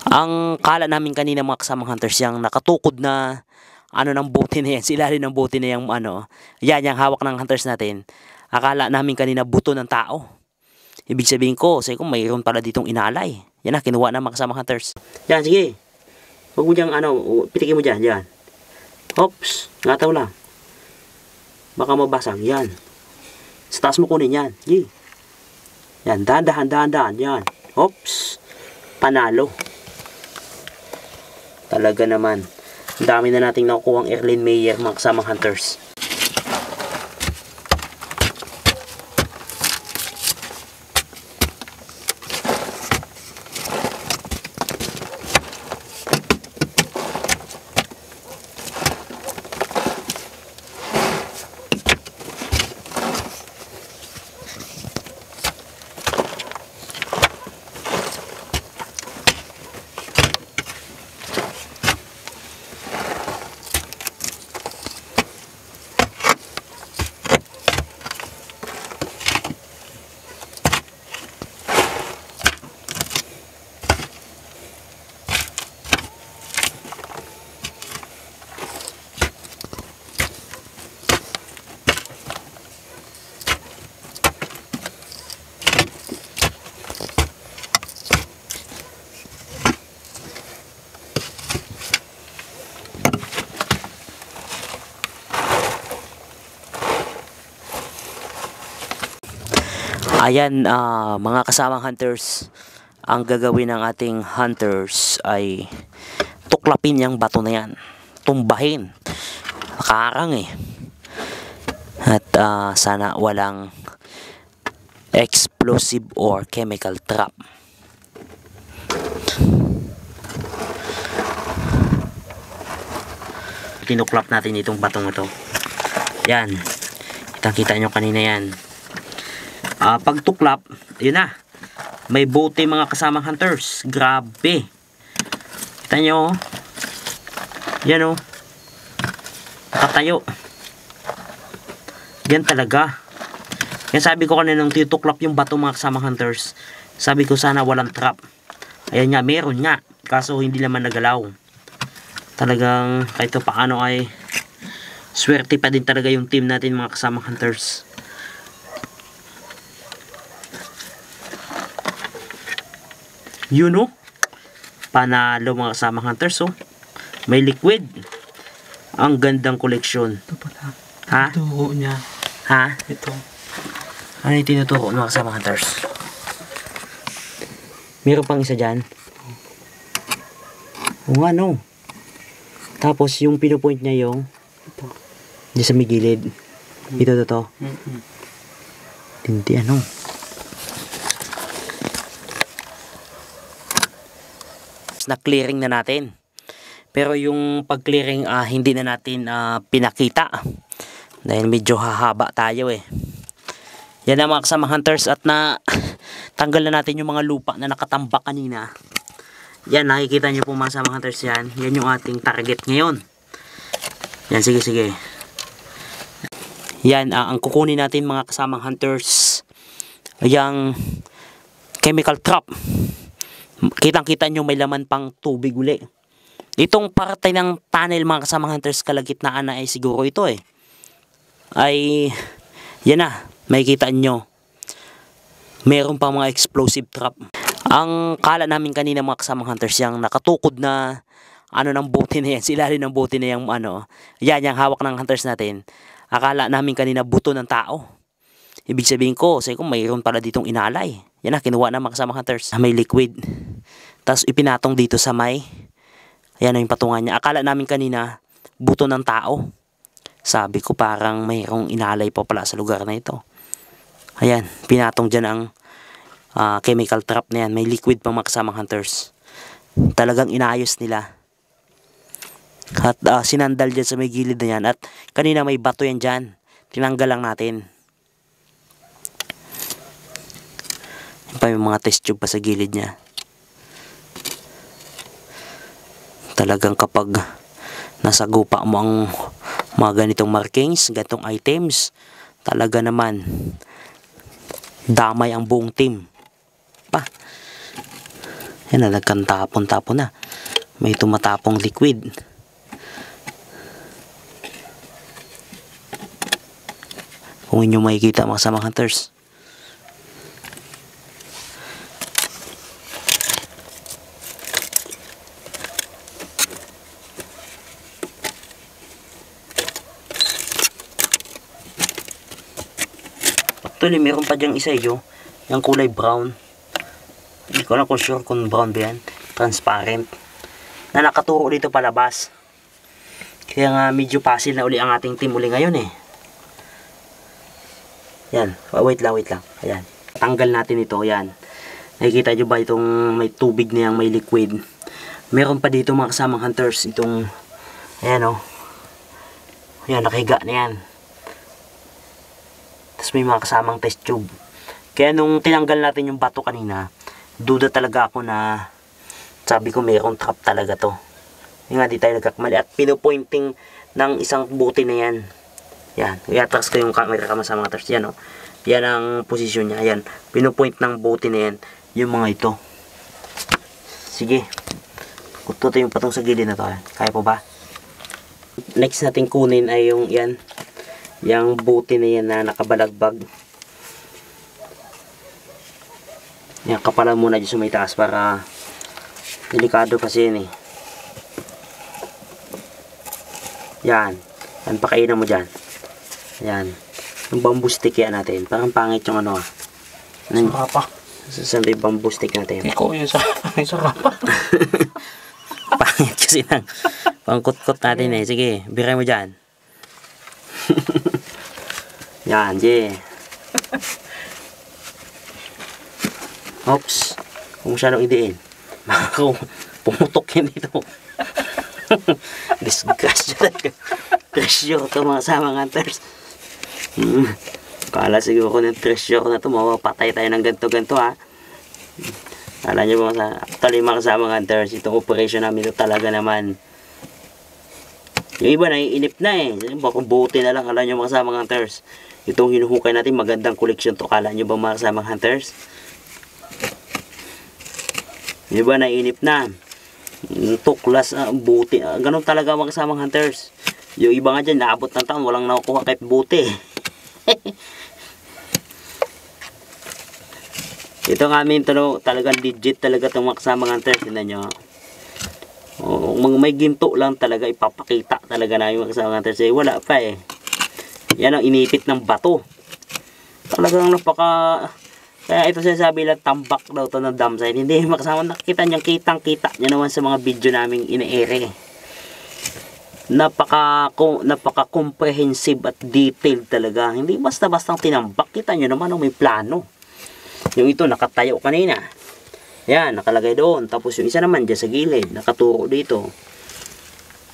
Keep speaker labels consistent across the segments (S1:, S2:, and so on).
S1: Ang kala namin kanina mga kasamang hunters, yung nakatukod na ano ng bote na yan, sila rin ng bote na yung ano, yan yung hawak ng hunters natin. Akala namin kanina buto ng tao. Ibig sabihin ko, say ko mayroon pala ditong inalay. Yan na, kinuha ng mga kasamang hunters. Yan, sige. Huwag mo diyang ano, pitikin mo dyan, yan. Oops, ngataw lang. Baka mabasag, yan. Sa taas mo kunin yan, sige. Yan, dahan-dahan, yan. Oops, panalo. Talaga naman. Ang dami na nating nakukuha ang Erlenmeyer mga kasamang hunters. Ayan, mga kasamang hunters, ang gagawin ng ating hunters ay tuklapin yung bato na yan, tumbahin, nakarang eh, at sana walang explosive or chemical trap. Tinuklap natin itong batong ito, yan, kitang-kita nyo kanina yan. Pag tuklap, yun na, may bote mga kasamang hunters. Grabe. Kita nyo, yan o, nakatayo. Yan talaga. Yan sabi ko kanina nung tituklap yung bato mga kasamang hunters, sabi ko sana walang trap. Ayan nga, meron nga, kaso hindi naman nagalaw. Talagang kahit paano ay swerte pa din talaga yung team natin mga kasamang hunters. Yun o, panalo mga kasamang hunters o. May liquid. Ang gandang koleksyon.
S2: Ito pala.
S1: Ha?
S2: Tinuturo niya.
S1: Ha?
S2: Ito.
S1: Ano yung tinuturo mga kasamang hunters? Meron pang isa dyan? O nga no. Tapos yung pinupoint niya yung
S2: Ito.
S1: di sa may gilid. Ito to. Hindi ano. Na clearing na natin, pero yung pag clearing hindi na natin pinakita dahil medyo hahaba tayo eh. Yan na mga kasamang hunters, at na tanggal na natin yung mga lupa na nakatambak kanina. Yan, nakikita nyo po mga kasamang hunters, yan yung ating target ngayon. Yan, sige yan, ang kukunin natin mga kasamang hunters, yung chemical trap. Kitang-kita nyo may laman pang tubig uli. Itong parte ng tunnel mga kasamang hunters, kalagitnaan na ay siguro ito eh. Ay, yan na, makikita nyo. Meron pang mga explosive trap. Ang kala namin kanina mga kasamang hunters, yung nakatukod na ano ng bote na yan, sila rin ng bote na yung ano, yan yung hawak ng hunters natin. Akala namin kanina buto ng tao. Ibig sabihin ko, say ko mayroon pala ditong inalay. Yan na, kinuha ng mga kasamang hunters. May liquid. Tapos ipinatong dito sa may, ayan na yung patungan niya. Akala namin kanina buto ng tao. Sabi ko parang mayroong inalay pa pala sa lugar na ito. Ayan, pinatong dyan ang chemical trap na yan. May liquid pa mga kasamang hunters. Talagang inayos nila. At sinandal dyan sa may gilid na yan. At kanina may bato yan dyan. Tinanggal lang natin. Pa yung mga test tube pa sa gilid niya. Talagang kapag nasagupa mo ang mga ganitong markings, ganitong items, talaga naman damay ang buong team. Pa. Yan na, nagkantapon-tapon na. May tumatapong liquid. Kung inyo makikita mga kasamang hunters. Actually, meron pa diyang isa yung kulay brown. Hindi ko lang kung sure kung brown ba yan. Transparent. Na nakaturo dito palabas. Kaya nga medyo puzzle na uli ang ating team uli ngayon eh. Yan. Wait lang. Ayan. Tanggal natin ito. Yan. Nakikita nyo ba itong may tubig na yung may liquid? Meron pa dito mga kasamang hunters. Itong, ayan o. Ayan, nakahiga na yan. Tapos may mga kasamang test tube. Kaya nung tinanggal natin yung bato kanina, duda talaga ako na sabi ko mayroong trap talaga to. Yung nga di tayo nagkakamali. At pinupointing ng isang buti na yan. Yan. I-atras ko yung camera ka sa mga ters. Yan o. Yan ang posisyon niya. Yan. Pinupoint ng buti na yan. Yung mga ito. Sige. Tutuyo yung patong sa gilid na to. Kaya po ba? Next natin kunin ay yung yan. Yung buti na yan na nakabalagbag. Yan, kapalan muna dyan sa may taas para delikado kasi yan eh. Yan. Yan, pakainan mo dyan. Yan. Yung bamboo stick yan natin. Parang pangit yung ano ah.
S2: Sarapa.
S1: Saan ba yung bamboo stick natin?
S2: Ikaw yung sarapa.
S1: Pangit kasi ng pangkut-kot natin eh. Sige, biray mo dyan. Yan, je. Oops. Kung masyadong idiin. Kung pumutok yan dito. Disgust yun. Treasure ito mga samang hunters. Kala siguro ng treasure na ito. Mawapatay tayo ng ganto-ganto ha. Kala nyo mga kasamang hunters. Itong operation namin ito talaga naman. Yung iba naiinip na eh. Baka buti na lang. Kala nyo mga kasamang hunters. Itong hinuhukay natin magandang koleksyon to. Kala nyo ba mga kasamang hunters? Yung iba naiinip na. Tuklas, buti. Ganun talaga mga kasamang hunters. Yung iba nga dyan, naabot ng taon, walang nakukuha kahit buti. Ito nga amin, talagang legit talaga itong mga kasamang hunters. Tignan nyo. May ginto lang talaga, ipapakita talaga na yung mga kasamang hunters. Eh, wala pa eh. Yan ang inipit ng bato. Talagang napaka... Kaya ito sinasabi lang, tambak daw to ng dam site. Hindi, makasama nakikita nyo, kitang-kita nyo naman sa mga video naming ine-ere. Napaka-comprehensive at detailed talaga. Hindi basta-bastang tinambak. Kita nyo naman, may plano. Yung ito, nakatayo kanina. Yan, nakalagay doon. Tapos yung isa naman, dyan sa gilid, nakaturo dito.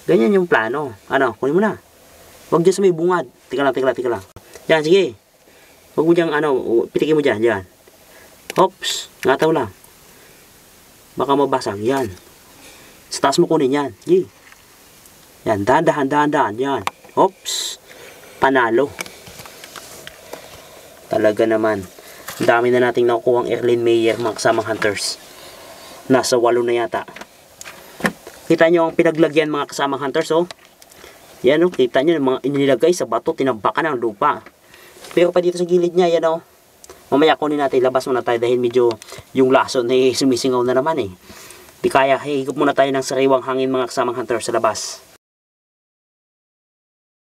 S1: Ganyan yung plano. Ano, kunin mo na. Huwag dyan sa may bungad. Tika lang. Yan, sige. Huwag mo dyan, pitikin mo dyan. Oops, ngataw lang. Baka mabasag. Yan. Sa taas mo kunin yan. Sige. Yan, dahan. Yan. Oops. Panalo. Talaga naman. Ang dami na nating nakukuha ang Erlen Meyer, mga kasamang hunters. Nasa 8 na yata. Kita nyo ang pinaglagyan mga kasamang hunters, oh. Yan, oh. Kita nyo yung mga inilagay sa bato, tinambakan ng lupa. Pero pa dito sa gilid niya, yan, oh. Mamaya kunin natin, labas muna tayo dahil medyo yung laso na sumisingaw na naman, eh. Di kaya, higop muna tayo ng sariwang hangin mga kasamang hunters sa labas.